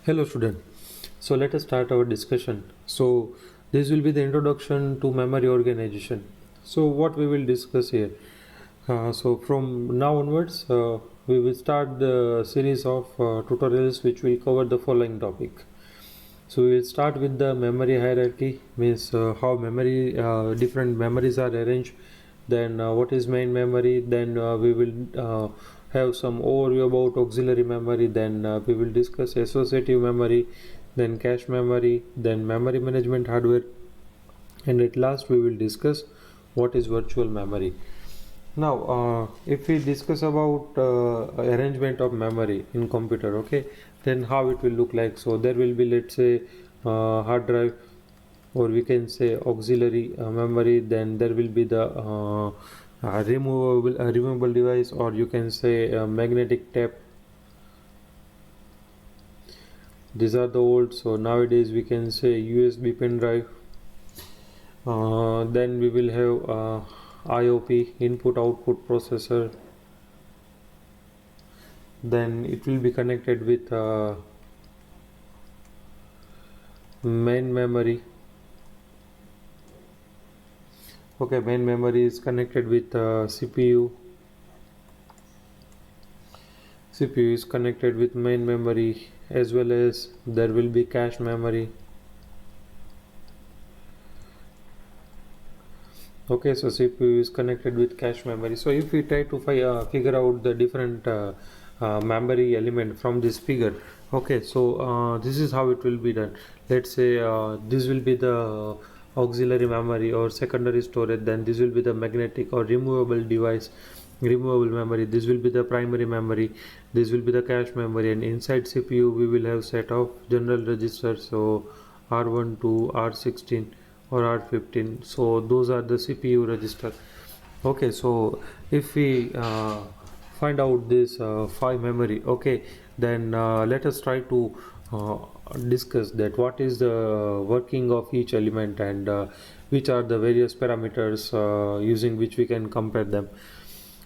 Hello student. So let us start our discussion. So this will be the introduction to memory organization. So what we will discuss here. So from now onwards, we will start the series of tutorials which will cover the following topic. So we will start with the memory hierarchy, means how memory different memories are arranged. Then what is main memory? Then we will have some overview about auxiliary memory. Then we will discuss associative memory, then cache memory, then memory management hardware, and at last we will discuss what is virtual memory. Now if we discuss about arrangement of memory in computer, okay, then how it will look like. So there will be, let's say, hard drive, or we can say auxiliary memory. Then there will be the removable device, or you can say magnetic tape. These are the old, so nowadays we can say USB pen drive. Then we will have IOP, input output processor. Then it will be connected with main memory. Okay, main memory is connected with CPU. CPU is connected with main memory, as well as there will be cache memory. Okay, so CPU is connected with cache memory. So if we try to figure out the different memory element from this figure, okay, so this is how it will be done. Let's say this will be the auxiliary memory or secondary storage. Then this will be the magnetic or removable device, removable memory. This will be the primary memory. This will be the cache memory, and inside CPU we will have set of general registers, so R1 to R16 or R15. So those are the CPU register. Okay, so if we find out this five memory, okay, then let us try to uh, discuss that what is the working of each element, and which are the various parameters using which we can compare them.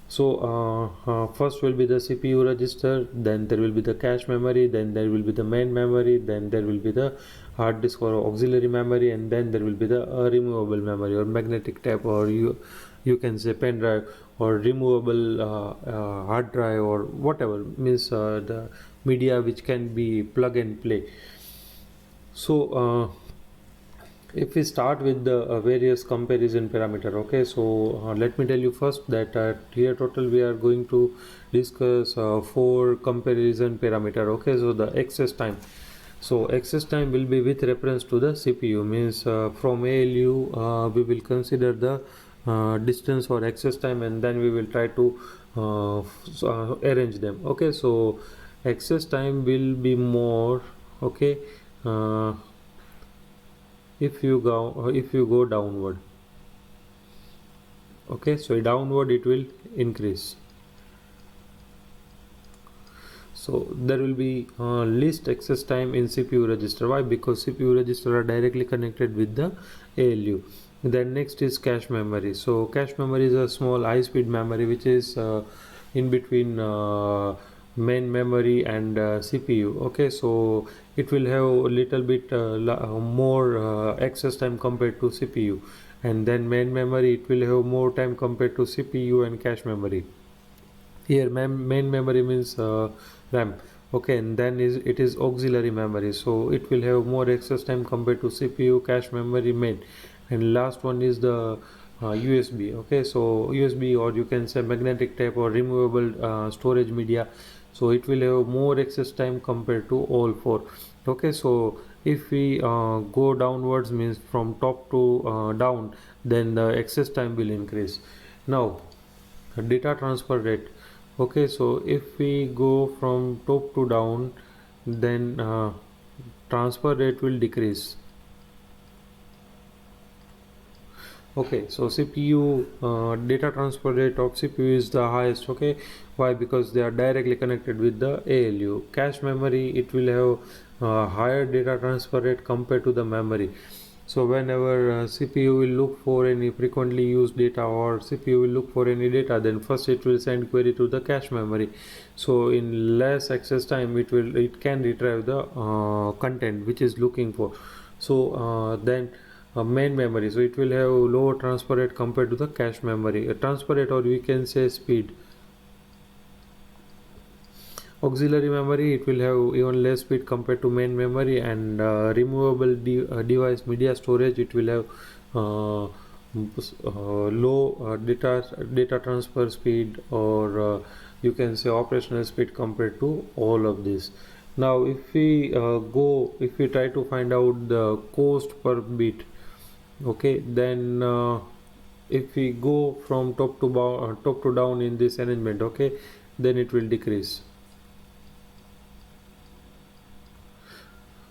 So first will be the CPU register, then there will be the cache memory, then there will be the main memory, then there will be the hard disk or auxiliary memory, and then there will be the removable memory or magnetic tape, or you can say pen drive, or removable hard drive, or whatever, means the media which can be plug and play. So if we start with the various comparison parameter, okay, so let me tell you first that here total we are going to discuss four comparison parameter. Okay, so the access time. So access time will be with reference to the CPU, means from ALU we will consider the distance or access time, and then we will try to arrange them. Okay, so access time will be more. Okay, uh, if you go downward. Okay, so downward it will increase. So there will be least access time in CPU register. Why? Because CPU register are directly connected with the ALU. Then next is cache memory. So cache memory is a small high speed memory which is in between main memory and CPU. Okay, so it will have a little bit more access time compared to CPU, and then main memory it will have more time compared to CPU and cache memory. Here main memory means RAM. Okay, and then it is auxiliary memory, so it will have more access time compared to CPU, cache memory, main. And last one is the USB. Okay, so USB, or you can say magnetic tape or removable storage media, so it will have more access time compared to all four. Okay, so if we go downwards, means from top to down, then the access time will increase. Now data transfer rate. Okay, so if we go from top to down, then transfer rate will decrease. Okay, so CPU data transfer rate of CPU is the highest. Okay, why? Because they are directly connected with the ALU. Cache memory, it will have higher data transfer rate compared to the memory. So whenever CPU will look for any frequently used data, or CPU will look for any data, then first it will send query to the cache memory. So in less access time, it can retrieve the content which is looking for. So then main memory, so it will have lower transfer rate compared to the cache memory. Transfer rate, or we can say speed. Auxiliary memory, it will have even less speed compared to main memory. And removable device media storage, it will have low data transfer speed, or you can say operational speed compared to all of this. Now if we try to find out the cost per bit, okay, then if we go from top to down in this arrangement, okay, then it will decrease.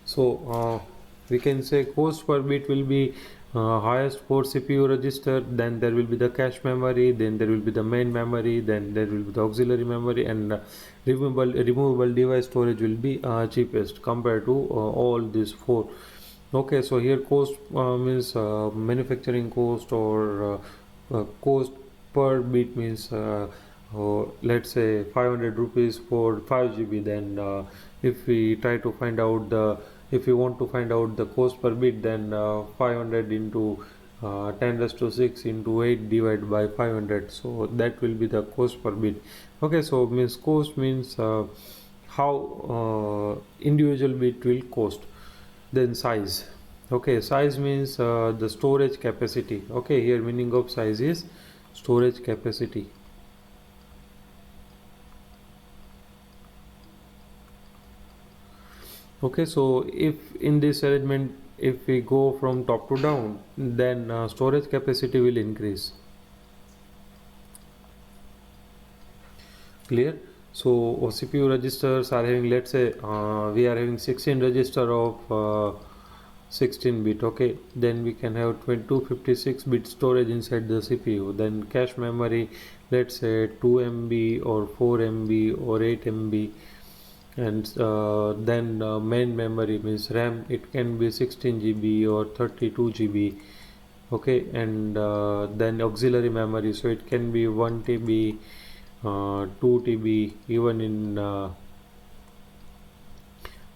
So we can say cost per bit will be highest for CPU register, then there will be the cache memory, then there will be the main memory, then there will be the auxiliary memory, and removable device storage will be cheapest compared to all these four. Okay, so here cost means manufacturing cost, or cost per bit means let's say 500 rupees for 5 GB. Then if we try to find out the if you want to find out the cost per bit, then 500 into 10 raised to 6 into 8 divided by 500, so that will be the cost per bit. Okay, so means cost means how individual bit will cost. Then size, okay, size means the storage capacity. Okay, here meaning of size is storage capacity. Okay, so if in this arrangement, if we go from top to down, then storage capacity will increase. Clear? So CPU registers are having, let's say we are having 16 register of 16 bit. Okay, then we can have 256 bit storage inside the CPU. Then cache memory, let's say 2 MB or 4 MB or 8 MB. And then main memory means RAM, it can be 16 GB or 32 GB. Okay, and then auxiliary memory, so it can be 1 TB, 2 TB, even in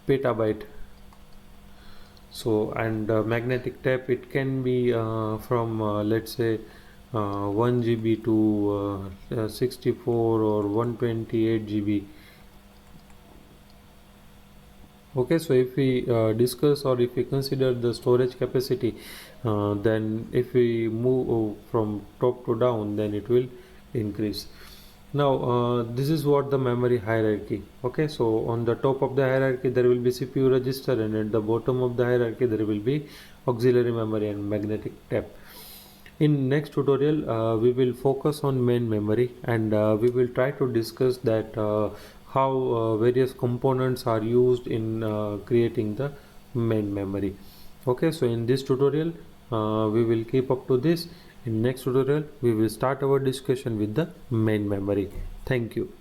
petabyte. So and magnetic tape, it can be from let's say 1 GB to 64 or 128 GB. Okay, so if we discuss, or if we consider the storage capacity, then if we move from top to down, then it will increase. Now this is what the memory hierarchy. Okay, so on the top of the hierarchy there will be CPU register, and at the bottom of the hierarchy there will be auxiliary memory and magnetic tape. In next tutorial we will focus on main memory, and we will try to discuss that how various components are used in creating the main memory. Okay, so in this tutorial we will keep up to this. In next tutorial we will start our discussion with the main memory. Thank you.